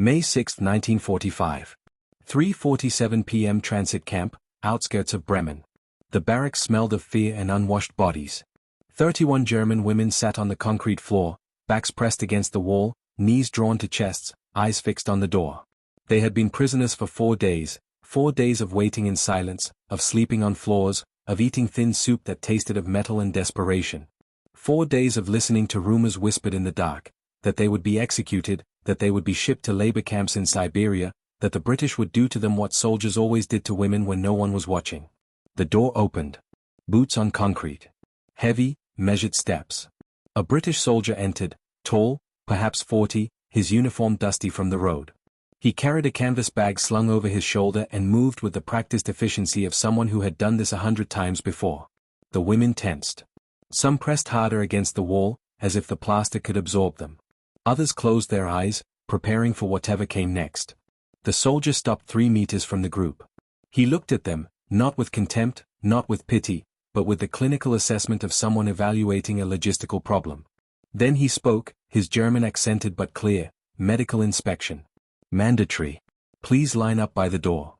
May 6, 1945. 3:47 p.m. Transit camp, outskirts of Bremen. The barracks smelled of fear and unwashed bodies. 31 German women sat on the concrete floor, backs pressed against the wall, knees drawn to chests, eyes fixed on the door. They had been prisoners for 4 days, 4 days of waiting in silence, of sleeping on floors, of eating thin soup that tasted of metal and desperation. 4 days of listening to rumors whispered in the dark, that they would be executed, that they would be shipped to labor camps in Siberia, that the British would do to them what soldiers always did to women when no one was watching. The door opened. Boots on concrete. Heavy, measured steps. A British soldier entered, tall, perhaps 40, his uniform dusty from the road. He carried a canvas bag slung over his shoulder and moved with the practiced efficiency of someone who had done this 100 times before. The women tensed. Some pressed harder against the wall, as if the plaster could absorb them. Others closed their eyes, preparing for whatever came next. The soldier stopped 3 meters from the group. He looked at them, not with contempt, not with pity, but with the clinical assessment of someone evaluating a logistical problem. Then he spoke, his German accented but clear. Medical inspection. Mandatory. Please line up by the door.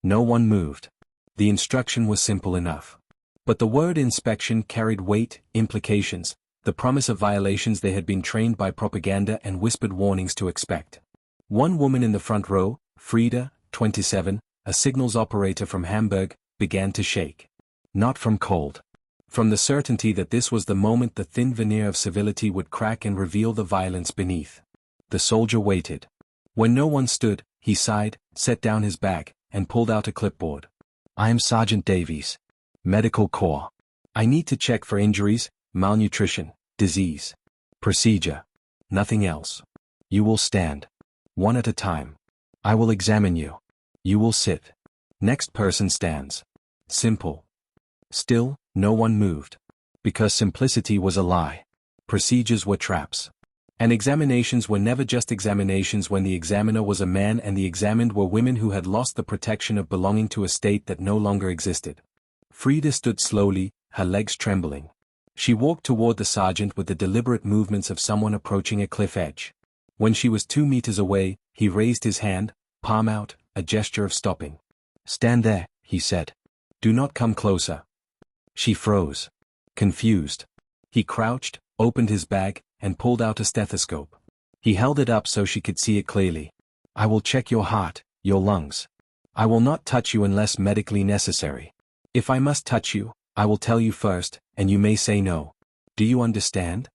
No one moved. The instruction was simple enough. But the word inspection carried weight, implications, the promise of violations they had been trained by propaganda and whispered warnings to expect. One woman in the front row, Frieda, 27, a signals operator from Hamburg, began to shake. Not from cold. From the certainty that this was the moment the thin veneer of civility would crack and reveal the violence beneath. The soldier waited. When no one stood, he sighed, set down his bag, and pulled out a clipboard. I am Sergeant Davies. Medical Corps. I need to check for injuries, malnutrition, disease. Procedure. Nothing else. You will stand. One at a time. I will examine you. You will sit. Next person stands. Simple. Still, no one moved. Because simplicity was a lie. Procedures were traps. And examinations were never just examinations when the examiner was a man and the examined were women who had lost the protection of belonging to a state that no longer existed. Frieda stood slowly, her legs trembling. She walked toward the sergeant with the deliberate movements of someone approaching a cliff edge. When she was 2 meters away, he raised his hand, palm out, a gesture of stopping. Stand there, he said. Do not come closer. She froze. Confused. He crouched, opened his bag, and pulled out a stethoscope. He held it up so she could see it clearly. I will check your heart, your lungs. I will not touch you unless medically necessary. If I must touch you, I will tell you first, and you may say no. Do you understand?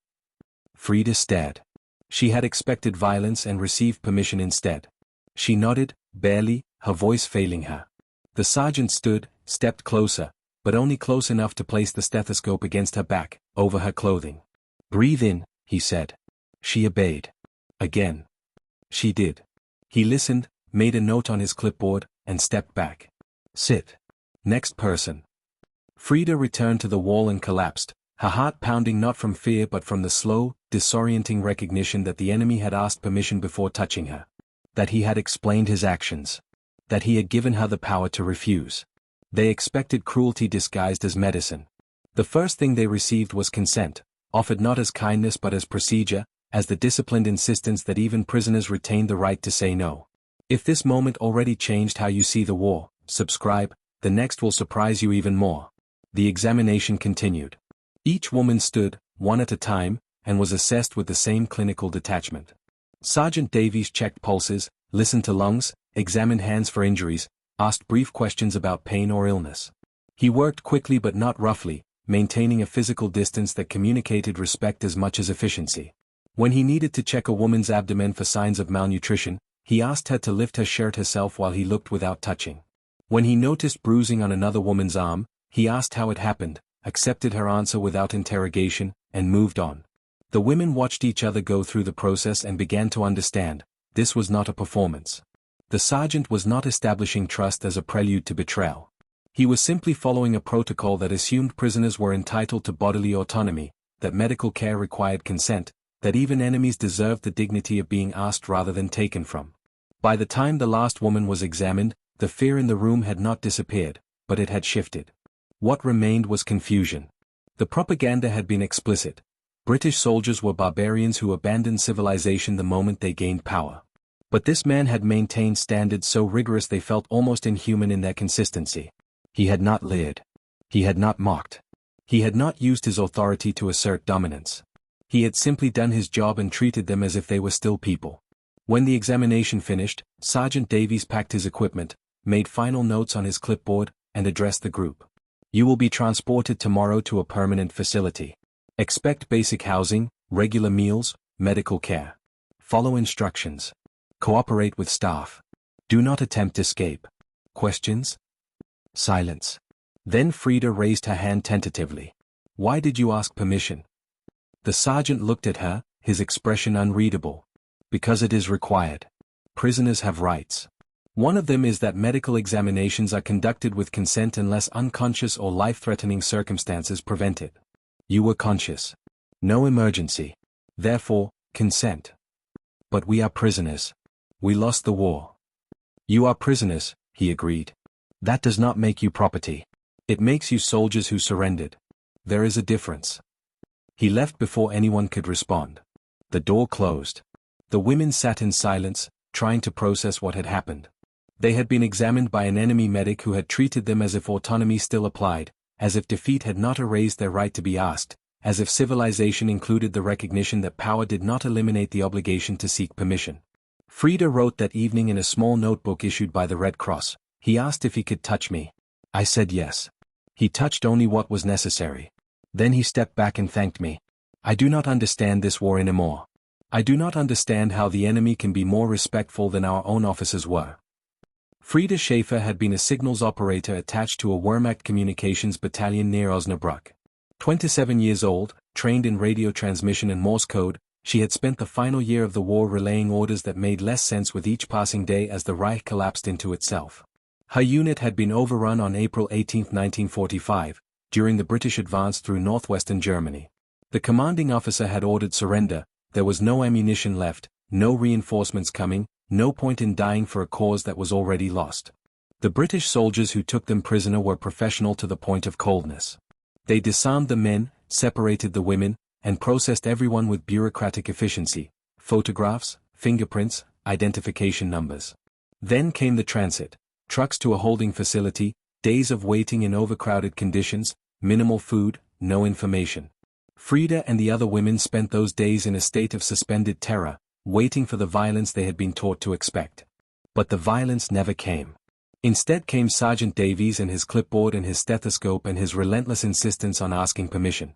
Frieda stared. She had expected violence and received permission instead. She nodded, barely, her voice failing her. The sergeant stood, stepped closer, but only close enough to place the stethoscope against her back, over her clothing. Breathe in, he said. She obeyed. Again. She did. He listened, made a note on his clipboard, and stepped back. Sit. Next person. Frieda returned to the wall and collapsed, her heart pounding not from fear but from the slow, disorienting recognition that the enemy had asked permission before touching her. That he had explained his actions. That he had given her the power to refuse. They expected cruelty disguised as medicine. The first thing they received was consent, offered not as kindness but as procedure, as the disciplined insistence that even prisoners retained the right to say no. If this moment already changed how you see the war, subscribe, the next will surprise you even more. The examination continued. Each woman stood, one at a time, and was assessed with the same clinical detachment. Sergeant Davies checked pulses, listened to lungs, examined hands for injuries, asked brief questions about pain or illness. He worked quickly but not roughly, maintaining a physical distance that communicated respect as much as efficiency. When he needed to check a woman's abdomen for signs of malnutrition, he asked her to lift her shirt herself while he looked without touching. When he noticed bruising on another woman's arm, he asked how it happened, accepted her answer without interrogation, and moved on. The women watched each other go through the process and began to understand, this was not a performance. The sergeant was not establishing trust as a prelude to betrayal. He was simply following a protocol that assumed prisoners were entitled to bodily autonomy, that medical care required consent, that even enemies deserved the dignity of being asked rather than taken from. By the time the last woman was examined, the fear in the room had not disappeared, but it had shifted. What remained was confusion. The propaganda had been explicit. British soldiers were barbarians who abandoned civilization the moment they gained power. But this man had maintained standards so rigorous they felt almost inhuman in their consistency. He had not leered. He had not mocked. He had not used his authority to assert dominance. He had simply done his job and treated them as if they were still people. When the examination finished, Sergeant Davies packed his equipment, made final notes on his clipboard, and addressed the group. You will be transported tomorrow to a permanent facility. Expect basic housing, regular meals, medical care. Follow instructions. Cooperate with staff. Do not attempt escape. Questions? Silence. Then Frida raised her hand tentatively. Why did you ask permission? The sergeant looked at her, his expression unreadable. Because it is required. Prisoners have rights. One of them is that medical examinations are conducted with consent unless unconscious or life-threatening circumstances prevent it. You were conscious. No emergency. Therefore, consent. But we are prisoners. We lost the war. You are prisoners, he agreed. That does not make you property. It makes you soldiers who surrendered. There is a difference. He left before anyone could respond. The door closed. The women sat in silence, trying to process what had happened. They had been examined by an enemy medic who had treated them as if autonomy still applied, as if defeat had not erased their right to be asked, as if civilization included the recognition that power did not eliminate the obligation to seek permission. Frida wrote that evening in a small notebook issued by the Red Cross. He asked if he could touch me. I said yes. He touched only what was necessary. Then he stepped back and thanked me. I do not understand this war anymore. I do not understand how the enemy can be more respectful than our own officers were. Frida Schaefer had been a signals operator attached to a Wehrmacht communications battalion near Osnabrück. 27 years old, trained in radio transmission and Morse code, she had spent the final year of the war relaying orders that made less sense with each passing day as the Reich collapsed into itself. Her unit had been overrun on April 18, 1945, during the British advance through northwestern Germany. The commanding officer had ordered surrender. There was no ammunition left, no reinforcements coming, no point in dying for a cause that was already lost. The British soldiers who took them prisoner were professional to the point of coldness. They disarmed the men, separated the women, and processed everyone with bureaucratic efficiency, photographs, fingerprints, identification numbers. Then came the transit, trucks to a holding facility, days of waiting in overcrowded conditions, minimal food, no information. Frida and the other women spent those days in a state of suspended terror, waiting for the violence they had been taught to expect. But the violence never came. Instead came Sergeant Davies and his clipboard and his stethoscope and his relentless insistence on asking permission.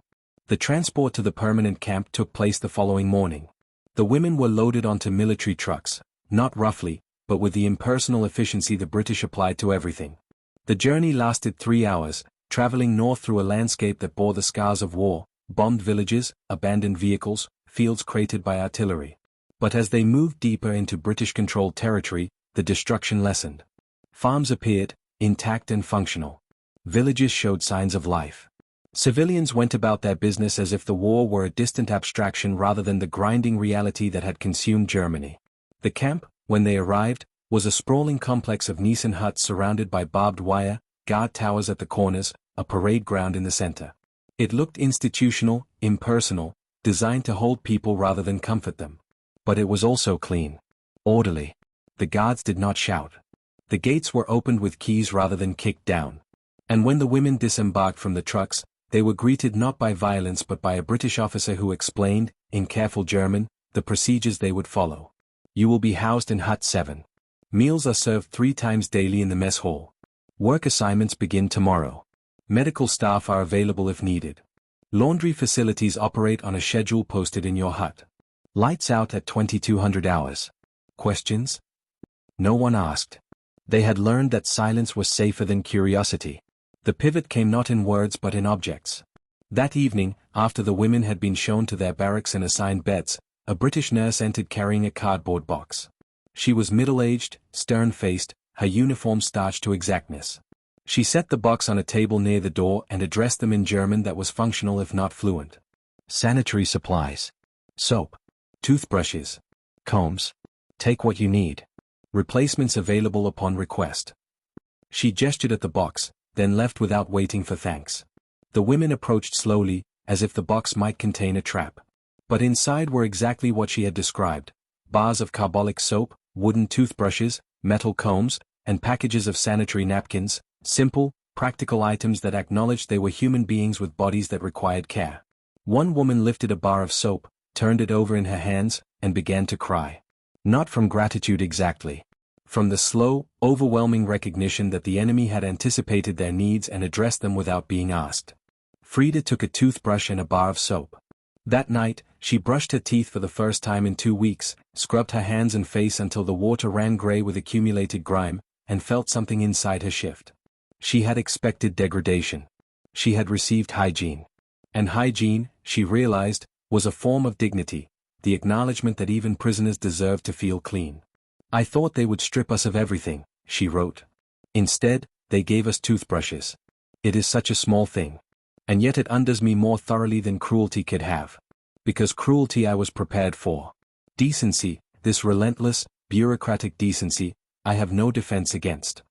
The transport to the permanent camp took place the following morning. The women were loaded onto military trucks, not roughly, but with the impersonal efficiency the British applied to everything. The journey lasted 3 hours, traveling north through a landscape that bore the scars of war, bombed villages, abandoned vehicles, fields cratered by artillery. But as they moved deeper into British-controlled territory, the destruction lessened. Farms appeared, intact and functional. Villages showed signs of life. Civilians went about their business as if the war were a distant abstraction rather than the grinding reality that had consumed Germany. The camp, when they arrived, was a sprawling complex of Nissen huts surrounded by barbed wire, guard towers at the corners, a parade ground in the center. It looked institutional, impersonal, designed to hold people rather than comfort them. But it was also clean. Orderly. The guards did not shout. The gates were opened with keys rather than kicked down. And when the women disembarked from the trucks, they were greeted not by violence but by a British officer who explained, in careful German, the procedures they would follow. You will be housed in Hut 7. Meals are served 3 times daily in the mess hall. Work assignments begin tomorrow. Medical staff are available if needed. Laundry facilities operate on a schedule posted in your hut. Lights out at 2200 hours. Questions? No one asked. They had learned that silence was safer than curiosity. The pivot came not in words but in objects. That evening, after the women had been shown to their barracks and assigned beds, a British nurse entered carrying a cardboard box. She was middle-aged, stern-faced, her uniform starched to exactness. She set the box on a table near the door and addressed them in German that was functional if not fluent. Sanitary supplies. Soap. Toothbrushes. Combs. Take what you need. Replacements available upon request. She gestured at the box, then left without waiting for thanks. The women approached slowly, as if the box might contain a trap. But inside were exactly what she had described: bars of carbolic soap, wooden toothbrushes, metal combs, and packages of sanitary napkins, simple, practical items that acknowledged they were human beings with bodies that required care. One woman lifted a bar of soap, turned it over in her hands, and began to cry. Not from gratitude exactly. From the slow, overwhelming recognition that the enemy had anticipated their needs and addressed them without being asked. Frida took a toothbrush and a bar of soap. That night, she brushed her teeth for the first time in 2 weeks, scrubbed her hands and face until the water ran gray with accumulated grime, and felt something inside her shift. She had expected degradation. She had received hygiene. And hygiene, she realized, was a form of dignity, the acknowledgement that even prisoners deserved to feel clean. I thought they would strip us of everything, she wrote. Instead, they gave us toothbrushes. It is such a small thing. And yet it undoes me more thoroughly than cruelty could have. Because cruelty I was prepared for. Decency, this relentless, bureaucratic decency, I have no defense against.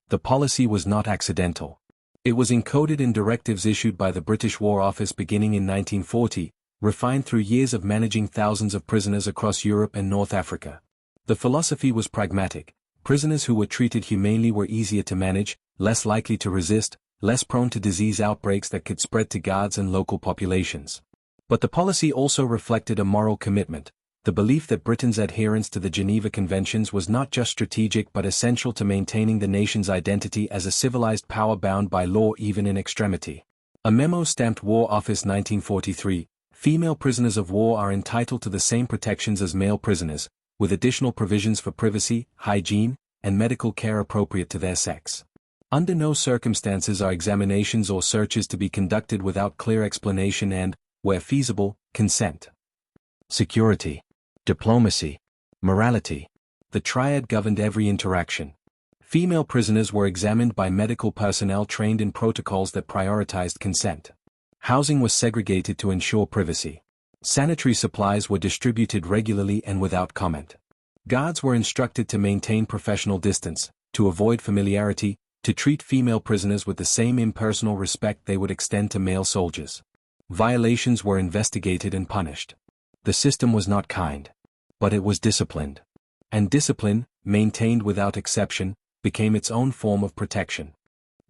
The policy was not accidental. It was encoded in directives issued by the British War Office beginning in 1940, refined through years of managing thousands of prisoners across Europe and North Africa. The philosophy was pragmatic. Prisoners who were treated humanely were easier to manage, less likely to resist, less prone to disease outbreaks that could spread to guards and local populations. But the policy also reflected a moral commitment, the belief that Britain's adherence to the Geneva Conventions was not just strategic but essential to maintaining the nation's identity as a civilized power bound by law even in extremity. A memo stamped War Office 1943, female prisoners of war are entitled to the same protections as male prisoners, with additional provisions for privacy, hygiene, and medical care appropriate to their sex. Under no circumstances are examinations or searches to be conducted without clear explanation and, where feasible, consent. Security, diplomacy, morality. The triad governed every interaction. Female prisoners were examined by medical personnel trained in protocols that prioritized consent. Housing was segregated to ensure privacy. Sanitary supplies were distributed regularly and without comment. Guards were instructed to maintain professional distance, to avoid familiarity, to treat female prisoners with the same impersonal respect they would extend to male soldiers. Violations were investigated and punished. The system was not kind. But it was disciplined. And discipline, maintained without exception, became its own form of protection.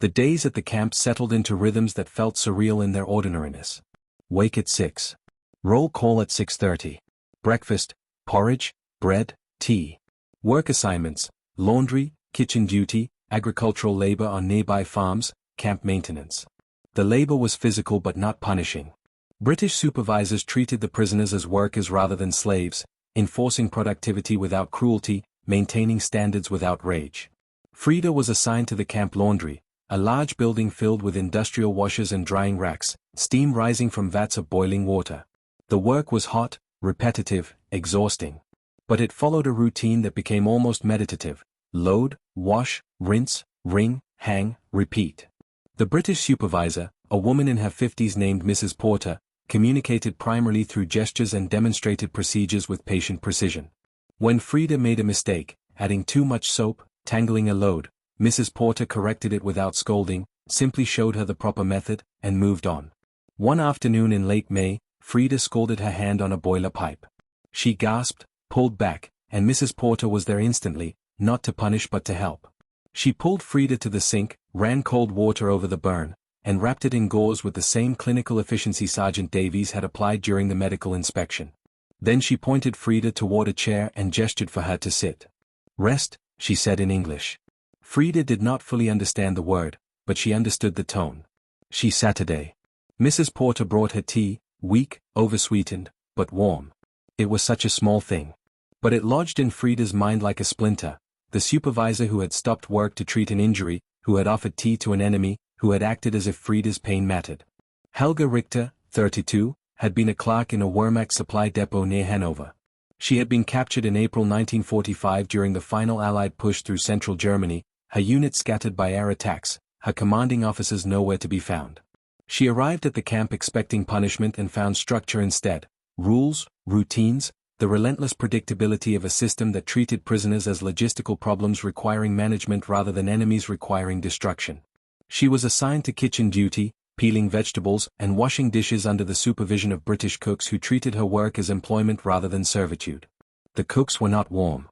The days at the camp settled into rhythms that felt surreal in their ordinariness. Wake at 6. Roll call at 6:30. Breakfast, porridge, bread, tea. Work assignments, laundry, kitchen duty, agricultural labor on nearby farms, camp maintenance. The labor was physical but not punishing. British supervisors treated the prisoners as workers rather than slaves, enforcing productivity without cruelty, maintaining standards without rage. Frida was assigned to the camp laundry, a large building filled with industrial washers and drying racks, steam rising from vats of boiling water. The work was hot, repetitive, exhausting. But it followed a routine that became almost meditative: load, wash, rinse, wring, hang, repeat. The British supervisor, a woman in her 50s named Mrs. Porter, communicated primarily through gestures and demonstrated procedures with patient precision. When Frida made a mistake, adding too much soap, tangling a load, Mrs. Porter corrected it without scolding, simply showed her the proper method, and moved on. One afternoon in late May, Frida scalded her hand on a boiler pipe. She gasped, pulled back, and Mrs. Porter was there instantly, not to punish but to help. She pulled Frida to the sink, ran cold water over the burn, and wrapped it in gauze with the same clinical efficiency Sergeant Davies had applied during the medical inspection. Then she pointed Frida toward a chair and gestured for her to sit. "Rest," she said in English. Frida did not fully understand the word, but she understood the tone. She sat a day. Mrs. Porter brought her tea, weak, oversweetened, but warm. It was such a small thing. But it lodged in Frida's mind like a splinter. The supervisor who had stopped work to treat an injury, who had offered tea to an enemy, who had acted as if Frida's pain mattered. Helga Richter, 32, had been a clerk in a Wehrmacht supply depot near Hanover. She had been captured in April 1945 during the final Allied push through central Germany, her unit scattered by air attacks, her commanding officers nowhere to be found. She arrived at the camp expecting punishment and found structure instead: rules, routines, the relentless predictability of a system that treated prisoners as logistical problems requiring management rather than enemies requiring destruction. She was assigned to kitchen duty, peeling vegetables and washing dishes under the supervision of British cooks who treated her work as employment rather than servitude. The cooks were not warm.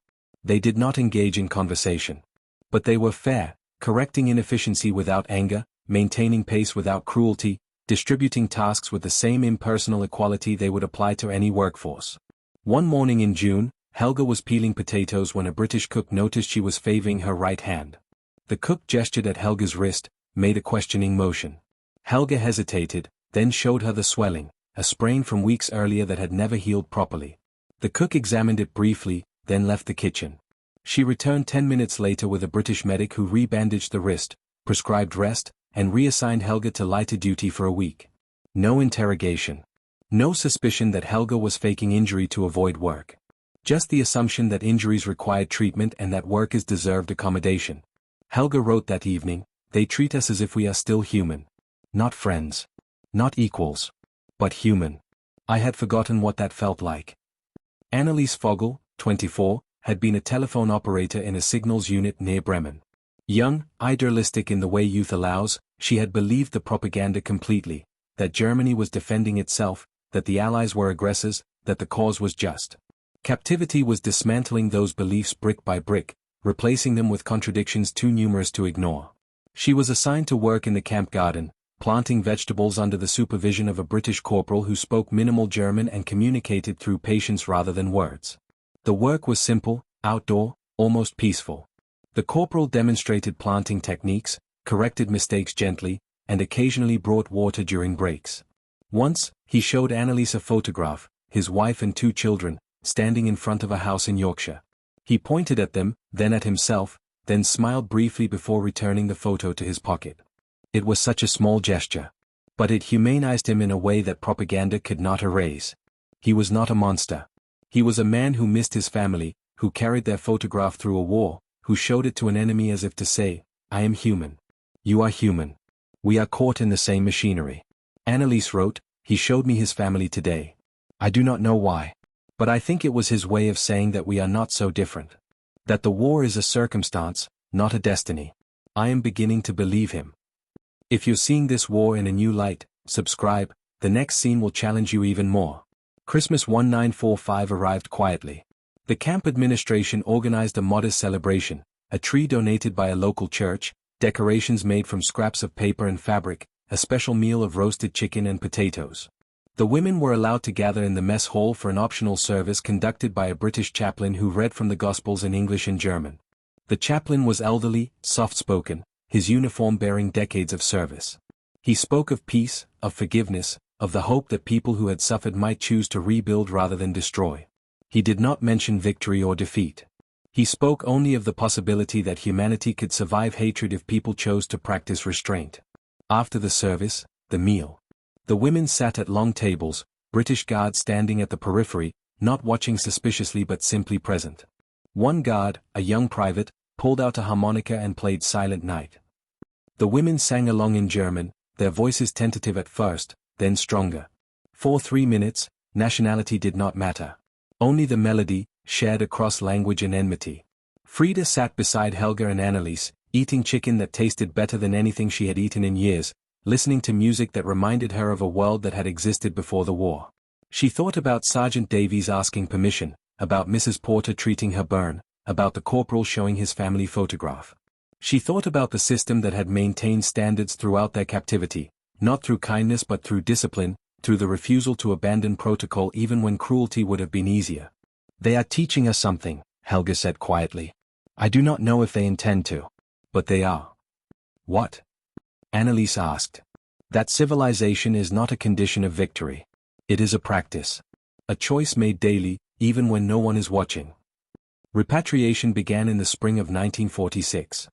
They did not engage in conversation. But they were fair, correcting inefficiency without anger, maintaining pace without cruelty, distributing tasks with the same impersonal equality they would apply to any workforce. One morning in June, Helga was peeling potatoes when a British cook noticed she was favoring her right hand. The cook gestured at Helga's wrist, made a questioning motion. Helga hesitated, then showed her the swelling, a sprain from weeks earlier that had never healed properly. The cook examined it briefly, then left the kitchen. She returned 10 minutes later with a British medic who rebandaged the wrist, prescribed rest, and reassigned Helga to lighter duty for a week. No interrogation. No suspicion that Helga was faking injury to avoid work. Just the assumption that injuries required treatment and that workers deserved accommodation. Helga wrote that evening, "They treat us as if we are still human. Not friends. Not equals. But human." I had forgotten what that felt like. Anneliese Vogel, 24, had been a telephone operator in a signals unit near Bremen. Young, idealistic in the way youth allows, she had believed the propaganda completely, that Germany was defending itself, that the Allies were aggressors, that the cause was just. Captivity was dismantling those beliefs brick by brick, replacing them with contradictions too numerous to ignore. She was assigned to work in the camp garden, planting vegetables under the supervision of a British corporal who spoke minimal German and communicated through patience rather than words. The work was simple, outdoor, almost peaceful. The corporal demonstrated planting techniques, corrected mistakes gently, and occasionally brought water during breaks. Once, he showed Anneliese a photograph, his wife and 2 children, standing in front of a house in Yorkshire. He pointed at them, then at himself, then smiled briefly before returning the photo to his pocket. It was such a small gesture. But it humanized him in a way that propaganda could not erase. He was not a monster. He was a man who missed his family, who carried their photograph through a war, who showed it to an enemy as if to say, "I am human. You are human. We are caught in the same machinery." Anneliese wrote, "He showed me his family today. I do not know why. But I think it was his way of saying that we are not so different. That the war is a circumstance, not a destiny. I am beginning to believe him." If you're seeing this war in a new light, subscribe, the next scene will challenge you even more. Christmas 1945 arrived quietly. The camp administration organized a modest celebration, a tree donated by a local church, decorations made from scraps of paper and fabric, a special meal of roasted chicken and potatoes. The women were allowed to gather in the mess hall for an optional service conducted by a British chaplain who read from the Gospels in English and German. The chaplain was elderly, soft-spoken, his uniform bearing decades of service. He spoke of peace, of forgiveness, of the hope that people who had suffered might choose to rebuild rather than destroy. He did not mention victory or defeat. He spoke only of the possibility that humanity could survive hatred if people chose to practice restraint. After the service, the meal. The women sat at long tables, British guards standing at the periphery, not watching suspiciously but simply present. One guard, a young private, pulled out a harmonica and played Silent Night. The women sang along in German, their voices tentative at first, then stronger. For 3 minutes, nationality did not matter. Only the melody, shared across language and enmity. Frida sat beside Helga and Anneliese, eating chicken that tasted better than anything she had eaten in years, listening to music that reminded her of a world that had existed before the war. She thought about Sergeant Davies asking permission, about Mrs. Porter treating her burn, about the corporal showing his family photograph. She thought about the system that had maintained standards throughout their captivity, not through kindness but through discipline, through the refusal to abandon protocol even when cruelty would have been easier. "They are teaching us something," Helga said quietly. "I do not know if they intend to. But they are." "What?" Anneliese asked. "That civilization is not a condition of victory. It is a practice. A choice made daily, even when no one is watching." Repatriation began in the spring of 1946.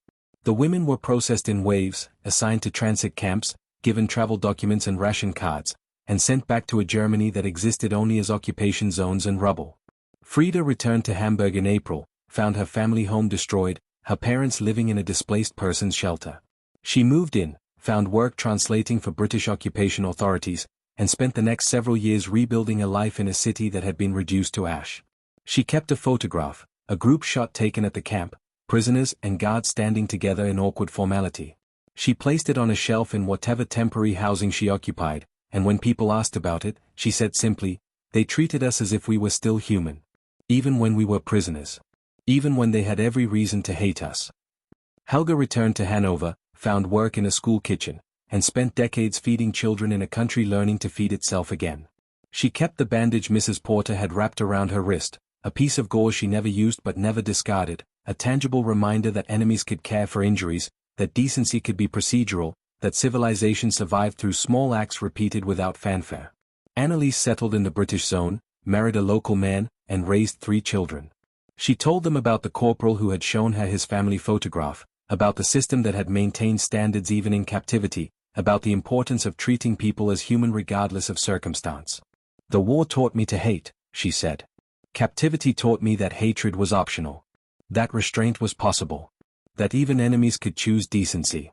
The women were processed in waves, assigned to transit camps, given travel documents and ration cards, and sent back to a Germany that existed only as occupation zones and rubble. Frida returned to Hamburg in April, found her family home destroyed, her parents living in a displaced persons shelter. She moved in, found work translating for British occupation authorities, and spent the next several years rebuilding a life in a city that had been reduced to ash. She kept a photograph, a group shot taken at the camp, prisoners and guards standing together in awkward formality. She placed it on a shelf in whatever temporary housing she occupied, and when people asked about it, she said simply, "They treated us as if we were still human. Even when we were prisoners." even when they had every reason to hate us. Helga returned to Hanover, found work in a school kitchen, and spent decades feeding children in a country learning to feed itself again. She kept the bandage Mrs. Porter had wrapped around her wrist, a piece of gauze she never used but never discarded, a tangible reminder that enemies could care for injuries, that decency could be procedural, that civilization survived through small acts repeated without fanfare. Annalise settled in the British zone, married a local man, and raised 3 children. She told them about the corporal who had shown her his family photograph, about the system that had maintained standards even in captivity, about the importance of treating people as human regardless of circumstance. "The war taught me to hate," she said. "Captivity taught me that hatred was optional. That restraint was possible. That even enemies could choose decency."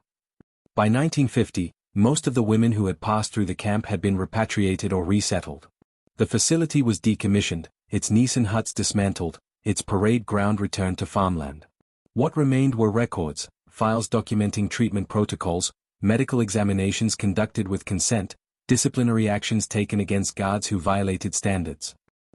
By 1950, most of the women who had passed through the camp had been repatriated or resettled. The facility was decommissioned, its Nissen huts dismantled, its parade ground returned to farmland. What remained were records, files documenting treatment protocols, medical examinations conducted with consent, disciplinary actions taken against guards who violated standards.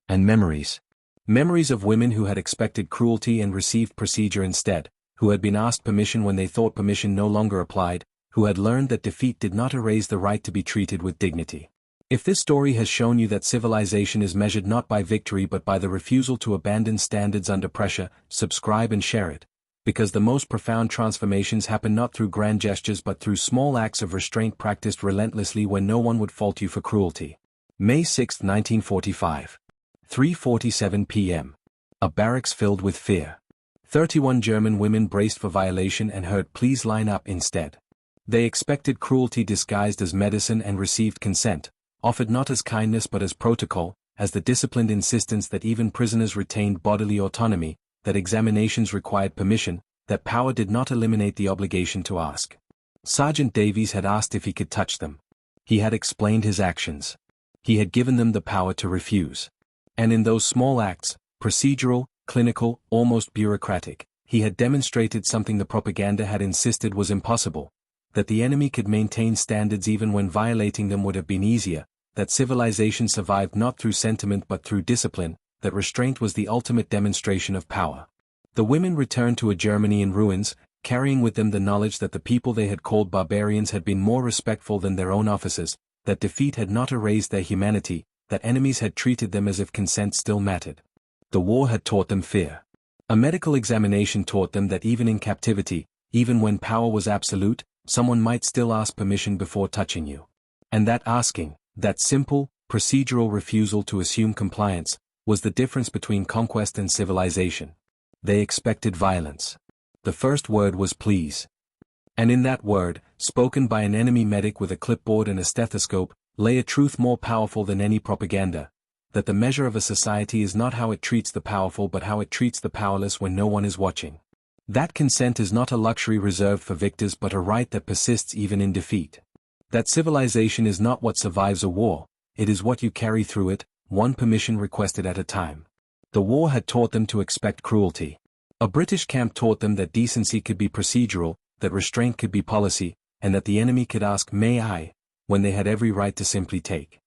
And memories. Memories of women who had expected cruelty and received procedure instead, who had been asked permission when they thought permission no longer applied, who had learned that defeat did not erase the right to be treated with dignity. If this story has shown you that civilization is measured not by victory but by the refusal to abandon standards under pressure, subscribe and share it. Because the most profound transformations happen not through grand gestures but through small acts of restraint practiced relentlessly when no one would fault you for cruelty. May 6, 1945. 3:47 p.m. A barracks filled with fear. 31 German women braced for violation and heard "Please line up" instead. They expected cruelty disguised as medicine and received consent, offered not as kindness but as protocol, as the disciplined insistence that even prisoners retained bodily autonomy, that examinations required permission, that power did not eliminate the obligation to ask. Sergeant Davies had asked if he could touch them. He had explained his actions. He had given them the power to refuse. And in those small acts, procedural, clinical, almost bureaucratic, he had demonstrated something the propaganda had insisted was impossible, that the enemy could maintain standards even when violating them would have been easier, that civilization survived not through sentiment but through discipline, that restraint was the ultimate demonstration of power. The women returned to a Germany in ruins, carrying with them the knowledge that the people they had called barbarians had been more respectful than their own officers, that defeat had not erased their humanity, that enemies had treated them as if consent still mattered. The war had taught them fear. A medical examination taught them that even in captivity, even when power was absolute, someone might still ask permission before touching you. And that asking, that simple, procedural refusal to assume compliance, was the difference between conquest and civilization. They expected violence. The first word was please. And in that word, spoken by an enemy medic with a clipboard and a stethoscope, lay a truth more powerful than any propaganda, that the measure of a society is not how it treats the powerful but how it treats the powerless when no one is watching. That consent is not a luxury reserved for victors but a right that persists even in defeat. That civilization is not what survives a war, it is what you carry through it, one permission requested at a time. The war had taught them to expect cruelty. A British camp taught them that decency could be procedural, that restraint could be policy, and that the enemy could ask "May I?" when they had every right to simply take.